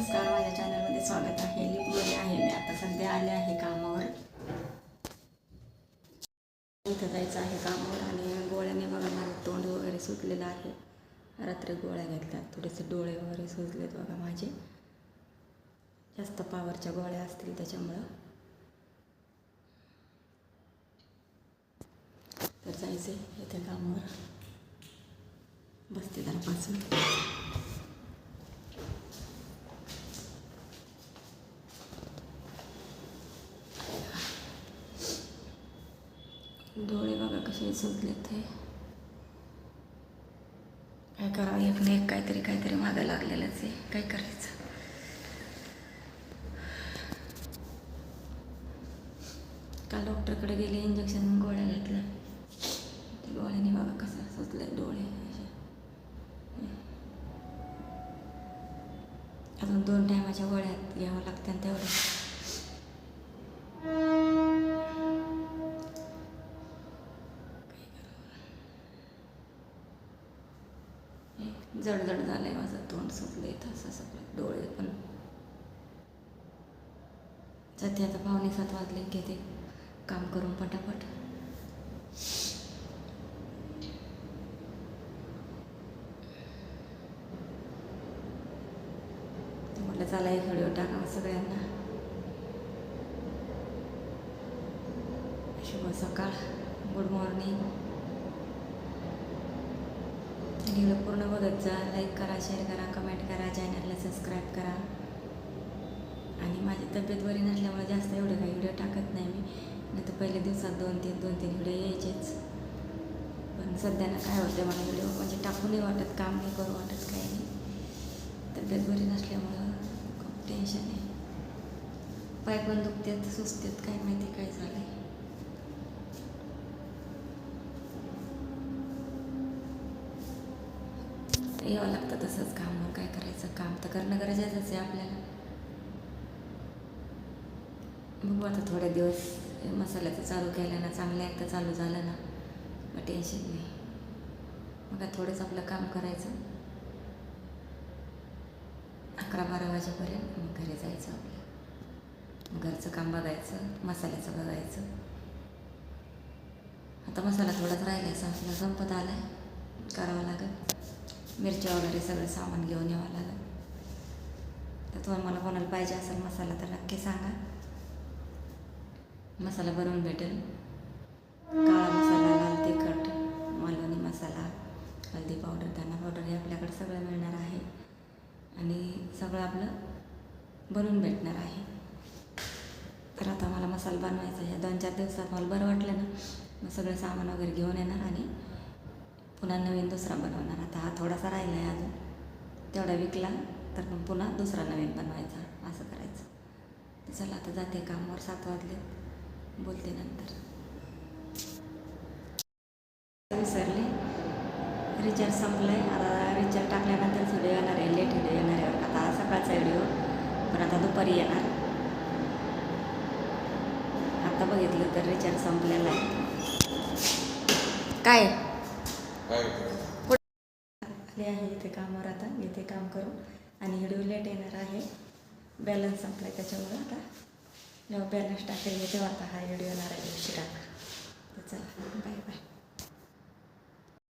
नमस्कार, माझ्या चॅनलमध्ये स्वागत आहे. लिफ्टमध्ये आहे मी आता, सध्या आले आहे कामावर. इथं जायचं आहे कामावर आणि गोळ्याने बघा माझं तोंड वगैरे सुटलेलं आहे. रात्री गोळ्या घेतल्या, थोडेसे डोळे वगैरे सुजलेत बघा माझे. जास्त पावरच्या गोळ्या असतील त्याच्यामुळं. तर जायचं इथे कामावर. बसते जरा 5 मिनिट. डोळे बघा कसे सुजलेत. ते काय करावं, एक ना एक काहीतरी मागं लागलेलंच आहे. काय करायचं. काल डॉक्टरकडे गेले, इंजेक्शन गोळ्या घेतल्या. ते गोळ्याने बघा कसं सुजले डोळे. अजून 2 टायमाच्या गोळ्या घ्यावं लागतात तेवढं. जडजड झालंय माझं तोंड, सुटलंय असं सगळं. डोळे पण सध्या आता 6:45 वाजले. घेते काम करून पटापट. म्हटलं चला एक व्हिडिओ टाकावा सगळ्यांना. शुभ सकाळ, गुड मॉर्निंग. व्हिडिओ पूर्ण बघत जा. लाईक करा, शेअर करा, कमेंट करा, चॅनलला सबस्क्राईब करा. आणि माझी तब्येत बरी नसल्यामुळे जास्त एवढे काही व्हिडिओ टाकत नाही मी. नाही तर पहिल्या दिवसात 2-3 व्हिडिओ यायचेच. पण सध्या ना काय होतं, मला व्हिडिओ म्हणजे टाकू नाही वाटत, काम नाही करू वाटत, काही नाही. तब्येत बरी नसल्यामुळं खूप टेन्शन आहे. पाय पण दुखतात, सुचतात, काय माहिती काय झालं आहे. यावं लागतं तसंच कामावर. काय करायचं, काम तर करणं गरजेचंच आहे आपल्याला. बघू आता थोडे दिवस मसाल्याचं चालू केलं ना, चांगलं एकदा चालू झालं ना मग टेन्शन नाही. मग थोडंच आपलं काम करायचं 11-12 वाजेपर्यंत. मग घरी जायचं आपलं. घरचं काम बघायचं, मसाल्याचं बघायचं. आता मसाला थोडाच राहिला आहे, संपत आला आहे. करावं लागेल. मिरच्या वगैरे सगळं सामान घेऊन यावं लागेल. तर तुम्हाला कोणाला पाहिजे असेल मसाला तर नक्की सांगा. मसाला बनवून भेटेल. काळा मसाला, लाल तिखट, मालवणी मसाला, हळदी पावडर, धना पावडर हे आपल्याकडे सगळं मिळणार आहे. आणि सगळं आपलं बनवून भेटणार आहे. तर आता मला मसाला बनवायचा आहे. 2-4 दिवसात मला बरं वाटलं ना मग सगळं सामान वगैरे घेऊन येणार आणि पुन्हा नवीन दुसरा बनवणार. आता हा थोडासा राहिला आहे अजून, तेवढा विकला तर मग पुन्हा दुसरा नवीन बनवायचा, असं करायचं. तर चला आता जाते कामावर. 7 वाजले, बोलते नंतर. विसरले, रिचार्ज संपला आहे. आता रिचार्ज टाकल्यानंतरच व्हिडिओ येणार आहे, लेट व्हिडिओ येणार आहे. आता सकाळचा व्हिडिओ पण आता दुपारी येणार. आता बघितलं तर रिचार्ज संपलेला आहे. काय आहे इथे कामावर. आता इथे काम करू आणि व्हिडिओ लेट येणार आहे. बॅलन्स संपला आहे त्याच्यामुळं. आता जेव्हा बॅलन्स टाकायला तेव्हा आता हा व्हिडिओ येणार आहे उशिरा. तर चला, बाय बाय.